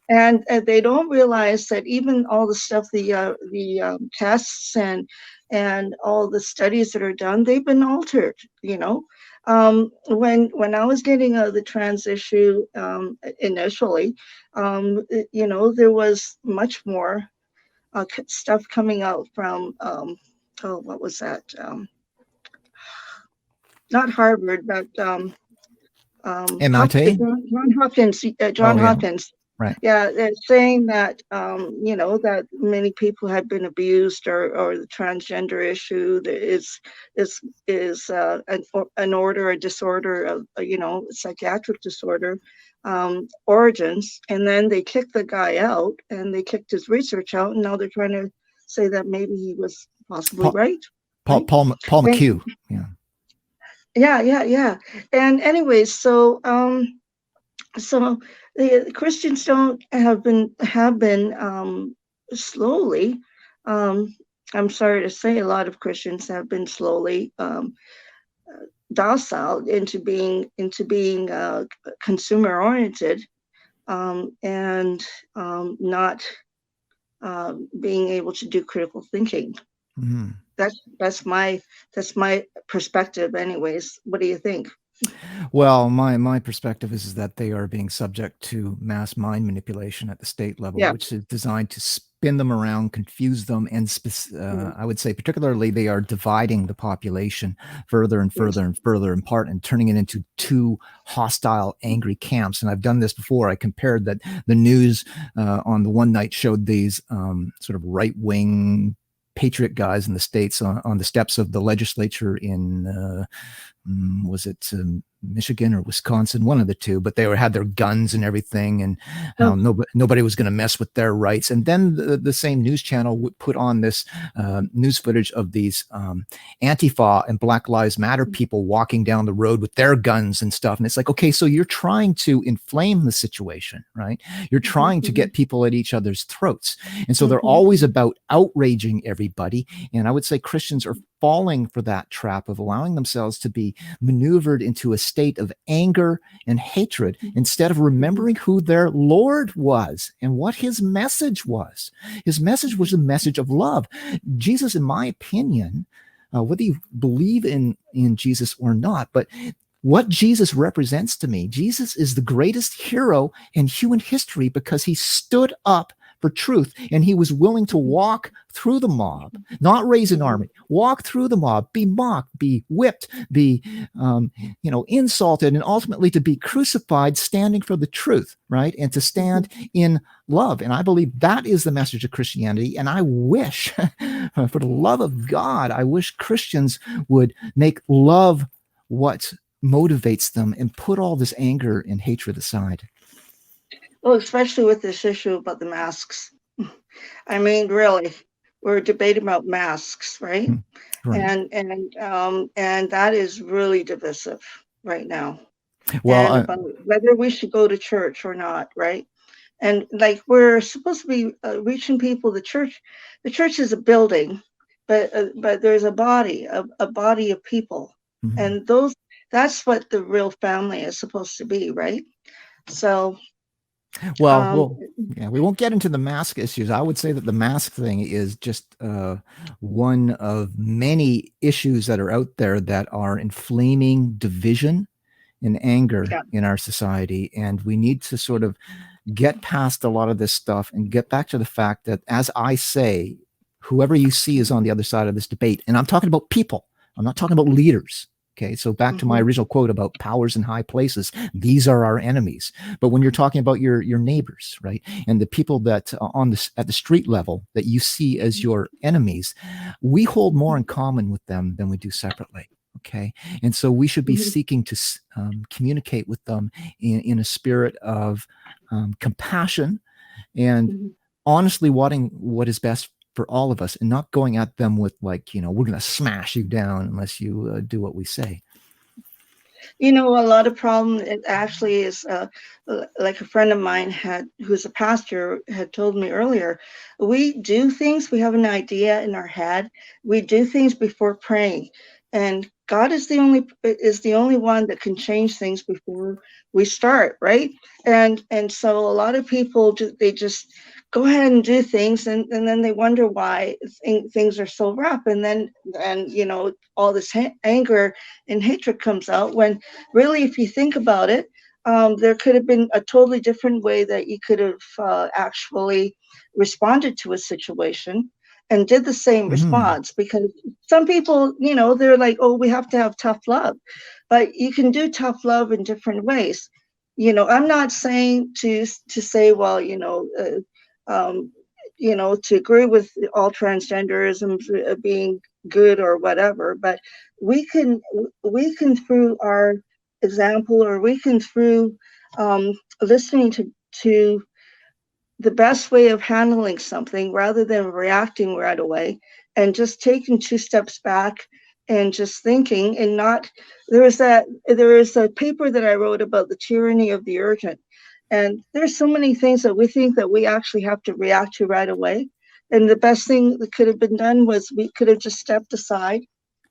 And they don't realize that even all the stuff, the tests and all the studies that are done, they've been altered. When I was getting the trans issue initially, there was much more stuff coming out from what was that? Not Harvard, but MIT? John Hopkins. Hopkins. Right. Yeah, they're saying that that many people have been abused, or the transgender issue is an order, a disorder of psychiatric disorder origins, and then they kicked the guy out and they kicked his research out, and now they're trying to say that maybe he was possibly right. Paul McHugh. Yeah. And anyways, so the Christians have been slowly. I'm sorry to say, a lot of Christians have been slowly docile into being consumer oriented, and not being able to do critical thinking. Mm-hmm. That's my perspective, anyways. What do you think? Well, my perspective is that they are being subject to mass mind manipulation at the state level, which is designed to spin them around, confuse them, and I would say particularly they are dividing the population further and further and further apart, and turning it into two hostile, angry camps. And I've done this before. I compared that the news on the one night showed these sort of right-wing patriot guys in the States on the steps of the legislature in was it Michigan or Wisconsin, one of the two, but they had their guns and everything, and how nobody was going to mess with their rights. And then the same news channel would put on this news footage of these Antifa and Black Lives Matter people walking down the road with their guns and stuff. And it's like, okay, so you're trying to inflame the situation, right? You're trying to get people at each other's throats. And so they're always about outraging everybody. And I would say Christians are falling for that trap of allowing themselves to be maneuvered into a state of anger and hatred instead of remembering who their Lord was and what his message was. His message was a message of love. Jesus, in my opinion, whether you believe in Jesus or not, but what Jesus represents to me, Jesus is the greatest hero in human history because he stood up for truth, and he was willing to walk through the mob, not raise an army, walk through the mob, be mocked, be whipped, be insulted, and ultimately to be crucified, standing for the truth, right? And to stand in love. And I believe that is the message of Christianity. And I wish, for the love of God, I wish Christians would make love what motivates them and put all this anger and hatred aside. Well, especially with this issue about the masks. I mean, really, we're debating about masks, right? Right. And that is really divisive right now. Well, And about whether we should go to church or not, right? And like we're supposed to be reaching people. The church is a building, but there's a body, a body of people, mhm. and that's what the real family is supposed to be, right? So, Well, um, well, yeah, we won't get into the mask issues. I would say that the mask thing is just one of many issues that are out there that are inflaming division and anger yeah. in our society. And we need to sort of get past a lot of this stuff and get back to the fact that, as I say, whoever you see is on the other side of this debate. And I'm talking about people, I'm not talking about leaders. Okay, so back to my Mhm. original quote about powers in high places. These are our enemies. But when you're talking about your neighbors, right, and the people that on this at the street level that you see as your enemies, we hold more in common with them than we do separately. Okay, and so we should be Mhm. seeking to communicate with them in a spirit of compassion and Mhm. honestly wanting what is best for all of us, and not going at them with, like, we're going to smash you down unless you do what we say. You know, a lot of problem it actually is like a friend of mine who's a pastor, had told me earlier. We do things. We have an idea in our head. We do things before praying, and God is the only one that can change things before we start, right? And so a lot of people they just go ahead and do things, and then they wonder why things are so rough, and all this anger and hatred comes out when really, if you think about it, there could have been a totally different way that you could have actually responded to a situation and did the same Mhm. response. Because some people, they're like, oh, we have to have tough love. But you can do tough love in different ways. I'm not saying to say, well, to agree with all transgenderism being good or whatever, but we can through our example, or we can through listening to the best way of handling something rather than reacting right away, and just taking two steps back and just thinking, and not there is a paper that I wrote about the tyranny of the urgent, and there's so many things that we think that we actually have to react to right away, and the best thing that could have been done was we could have just stepped aside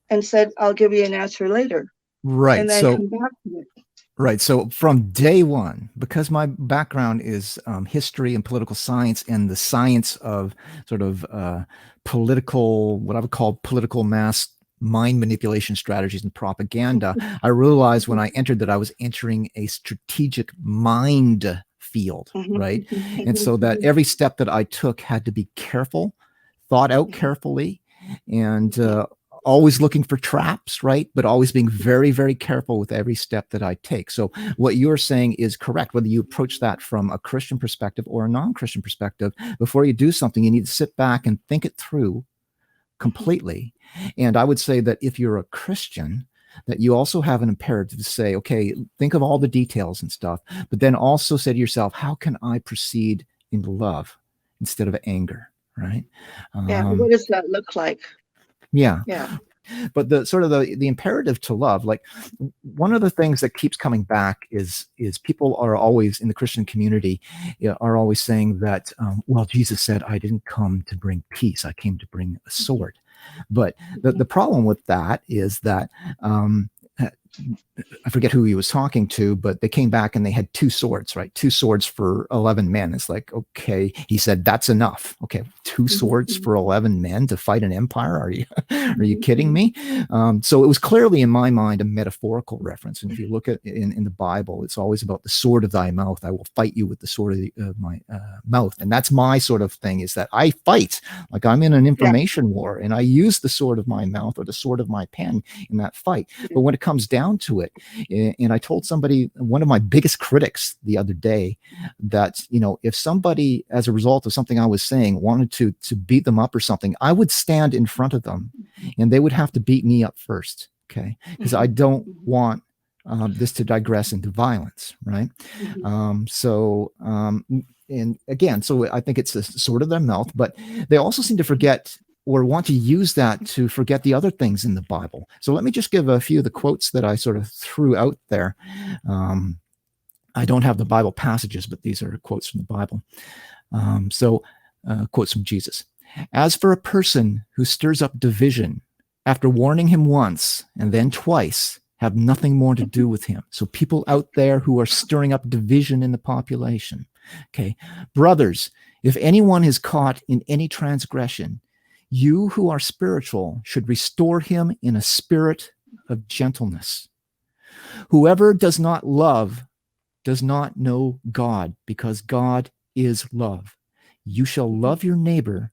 and said, I'll give you an answer later, Right. and then So come back to it. Right. So from day one, because my background is history and political science and the science of sort of political, what I would call political mass mind manipulation strategies and propaganda, I realized when I entered that I was entering a strategic mind field, right? And so that every step that I took had to be careful, thought out carefully, and always looking for traps, right? But always being very, very careful with every step that I take. So what you're saying is correct. Whether you approach that from a Christian perspective or a non-Christian perspective, before you do something, you need to sit back and think it through completely. And I would say that if you're a Christian, that you also have an imperative to say, okay, think of all the details and stuff, but then also say to yourself, how can I proceed in love instead of anger, right? Yeah, what does that look like? Yeah. Yeah. But the sort of the imperative to love, like, one of the things that keeps coming back is people are always in the Christian community, are always saying that, well, Jesus said, I didn't come to bring peace, I came to bring a sword. But the problem with that is that I forget who he was talking to, but they came back and they had two swords, right? Two swords for 11 men. It's like, okay, he said, that's enough. Okay, two swords for 11 men to fight an empire? Are you kidding me? So it was clearly in my mind a metaphorical reference. And if you look at in the Bible, it's always about the sword of thy mouth. I will fight you with the sword of my mouth. And that's my sort of thing, is that I fight like I'm in an information war, and I use the sword of my mouth or the sword of my pen in that fight. But when it comes down to it, and I told somebody, one of my biggest critics the other day, that, if somebody, as a result of something I was saying, wanted to beat them up or something, I would stand in front of them and they would have to beat me up first. Okay. Because I don't want this to digress into violence, right? And again, so I think it's a sword of their mouth, but they also seem to forget or want to use that to forget the other things in the Bible. So let me just give a few of the quotes that I sort of threw out there. I don't have the Bible passages, but these are quotes from the Bible. Quotes from Jesus. As for a person who stirs up division, after warning him once and then twice, have nothing more to do with him. So people out there who are stirring up division in the population. Okay. Brothers, if anyone is caught in any transgression, you who are spiritual should restore him in a spirit of gentleness. Whoever does not love does not know God, because God is love. You shall love your neighbor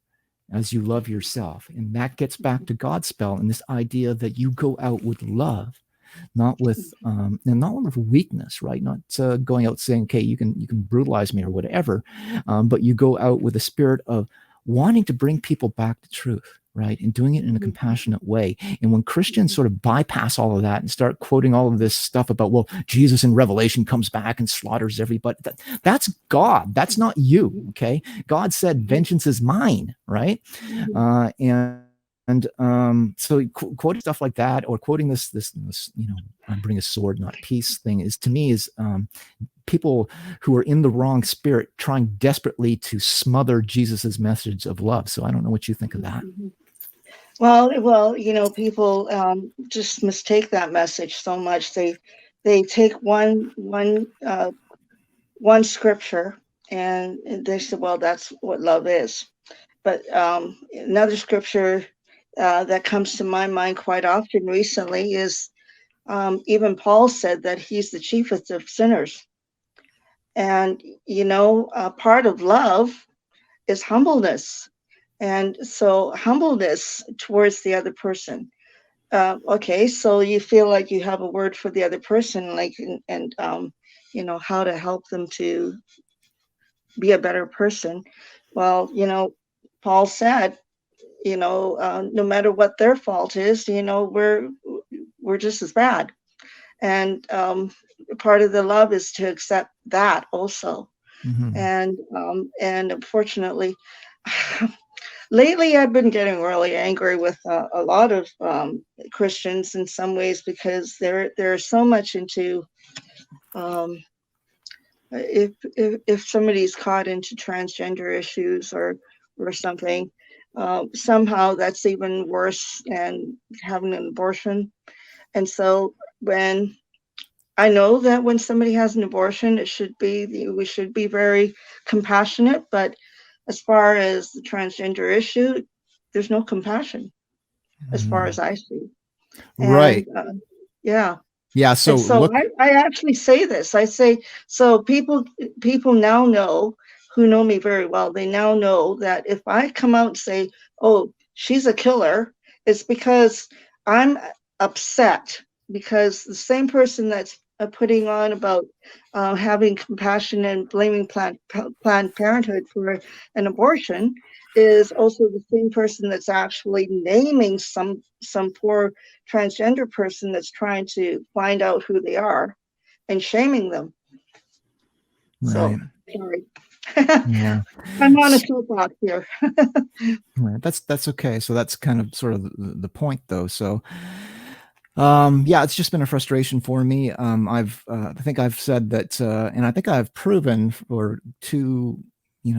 as you love yourself. And that gets back to Godspell and this idea that you go out with love, not with weakness, right? Not going out saying, okay, you can brutalize me or whatever, but you go out with a spirit of wanting to bring people back to truth, right? And doing it in a compassionate way. And when Christians sort of bypass all of that and start quoting all of this stuff about, well, Jesus in Revelation comes back and slaughters everybody, that's God. That's not you, okay? God said, vengeance is mine, right? So quoting stuff like that, or quoting this, bring a sword, not peace thing, is to me is people who are in the wrong spirit trying desperately to smother Jesus's message of love. So I don't know what you think of that. Well, people just mistake that message so much. They take one scripture and they say, well, that's what love is. But another scripture that comes to my mind quite often recently is even Paul said that he's the chiefest of sinners. And, part of love is humbleness. And so humbleness towards the other person. Okay, so you feel like you have a word for the other person, like, and how to help them to be a better person. Well, Paul said, no matter what their fault is, we're just as bad. And part of the love is to accept that also. And unfortunately, lately I've been getting really angry with a lot of Christians in some ways, because they're so much into if somebody's caught into transgender issues or something, somehow that's even worse than having an abortion. And so when I know that when somebody has an abortion, we should be very compassionate, but as far as the transgender issue, there's no compassion as far as I see. Right. And, yeah. Yeah. So I actually say this. I say, so people now know, who know me very well, they now know that if I come out and say, oh, she's a killer, it's because I'm upset, because the same person that's putting on about having compassion and blaming Planned Parenthood for an abortion is also the same person that's actually naming some poor transgender person that's trying to find out who they are and shaming them. Right. So, sorry. Yeah. I'm on a soapbox here. Right. That's okay. So that's kind of sort of the point, though. So, it's just been a frustration for me. I think I've said that, and I think I've proven for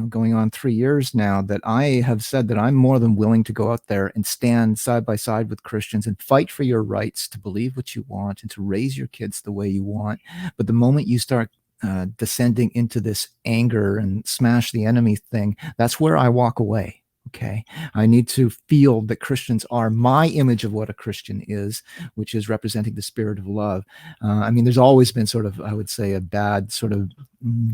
going on 3 years now, that I have said that I'm more than willing to go out there and stand side by side with Christians and fight for your rights to believe what you want and to raise your kids the way you want. But the moment you start descending into this anger and smash the enemy thing, that's where I walk away. Okay. I need to feel that Christians are my image of what a Christian is, which is representing the spirit of love. There's always been sort of, I would say, a bad sort of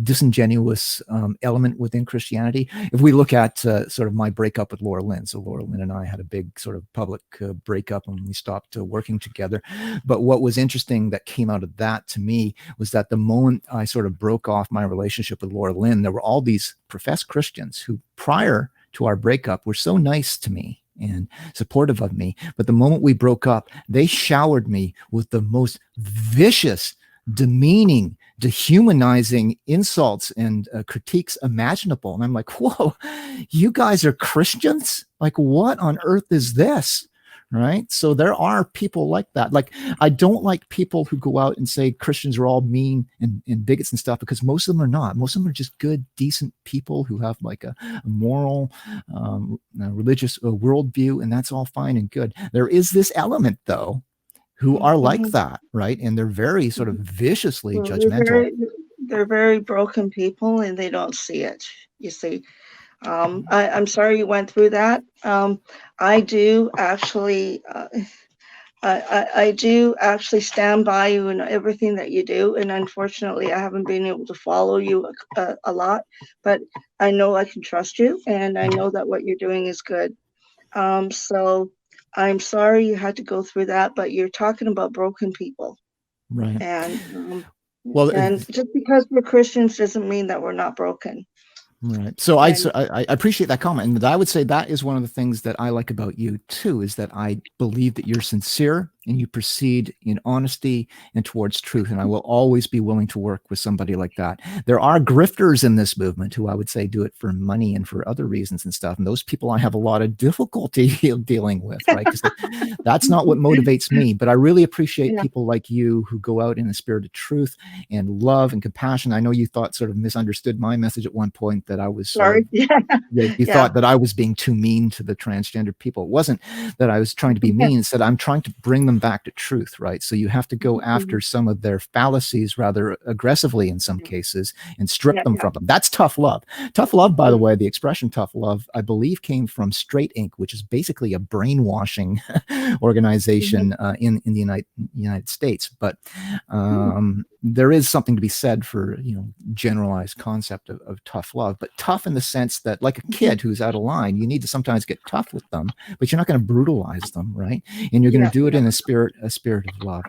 disingenuous element within Christianity. If we look at sort of my breakup with Laura Lynn, so Laura Lynn and I had a big sort of public breakup and we stopped working together. But what was interesting that came out of that to me was that the moment I sort of broke off my relationship with Laura Lynn, there were all these professed Christians who prior to our breakup were so nice to me, and supportive of me. But the moment we broke up, they showered me with the most vicious, demeaning, dehumanizing insults and critiques imaginable. And I'm like, whoa, you guys are Christians? Like, what on earth is this? Right. So there are people like that. Like, I don't like people who go out and say Christians are all mean and bigots and stuff, because most of them are not. Most of them are just good, decent people who have like a moral, religious worldview, and that's all fine and good. There is this element, though, who are like that, right? And they're very sort of viciously Well, judgmental. they're very broken people, and they don't see it. You see, I'm sorry you went through that. I do actually, I do actually stand by you in everything that you do. And unfortunately, I haven't been able to follow you a lot, but I know I can trust you, and I know that what you're doing is good. So I'm sorry you had to go through that, but you're talking about broken people. Right. And Well, and just because we're Christians doesn't mean that we're not broken. right. So And I appreciate that comment. And I would say that is one of the things that I like about you too, is that I believe that you're sincere and you proceed in honesty and towards truth. And I will always be willing to work with somebody like that. There are grifters in this movement who I would say do it for money and for other reasons and stuff. And those people I have a lot of difficulty dealing with, right? Because that's not what motivates me. But I really appreciate yeah, people like you who go out in the spirit of truth and love and compassion. I know you thought sort of misunderstood my message at one point, that I was sort of, sorry. Yeah, you yeah, thought that I was being too mean to the transgender people. It wasn't that I was trying to be mean. Instead, I'm trying to bring them back to truth, right? So you have to go after some of their fallacies rather aggressively in some cases and strip yeah, them from them. That's tough love. Tough love, by the way, the expression tough love, I believe came from Straight Inc., which is basically a brainwashing organization in the United States. But there is something to be said for, generalized concept of tough love, but tough in the sense that, like a kid who's out of line, you need to sometimes get tough with them, but you're not going to brutalize them, right? And you're going to do it in a spirit of love.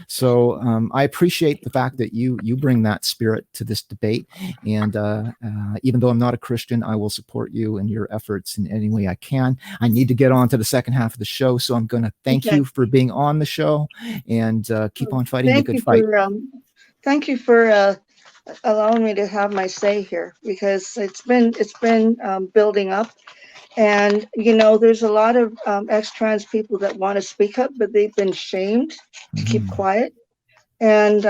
So I appreciate the fact that you bring that spirit to this debate. And even though I'm not a Christian, I will support you and your efforts in any way I can. I need to get on to the second half of the show, so I'm going to thank you for being on the show, and keep on fighting the good fight. Thank you for allowing me to have my say here, because it's been building up. And there's a lot of ex-trans people that want to speak up, but they've been shamed to keep quiet. And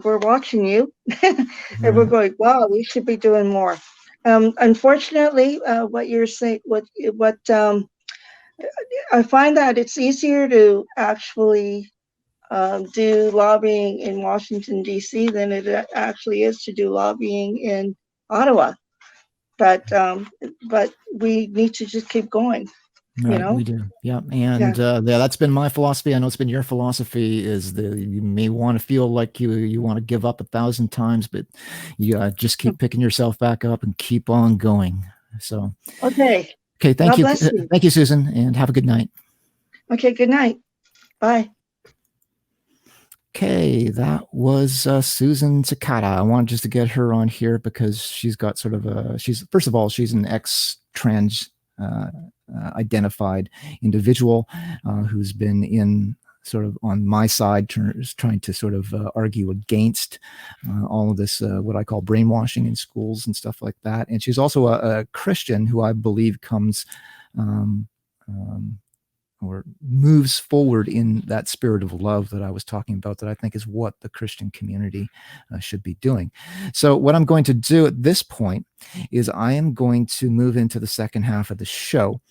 we're watching you, and we're going, wow, we should be doing more. Unfortunately, what you're saying, what I find that it's easier to actually do lobbying in Washington, D.C. than it actually is to do lobbying in Ottawa. But we need to just keep going. Right, we do. Yeah. And that's been my philosophy. I know it's been your philosophy, is that you may want to feel like you want to give up 1,000 times, but you just keep picking yourself back up and keep on going. So, okay. Thank God you. bless you. Thank you, Susan, and have a good night. Okay, good night. Bye. Okay, that was Susan Takata. I wanted just to get her on here because she's got sort of first of all, she's an ex-trans identified individual who's been in sort of on my side, trying to sort of argue against all of this, what I call brainwashing in schools and stuff like that. And she's also a Christian who I believe comes or moves forward in that spirit of love that I was talking about, that I think is what the Christian community should be doing. So what I'm going to do at this point is I am going to move into the second half of the show.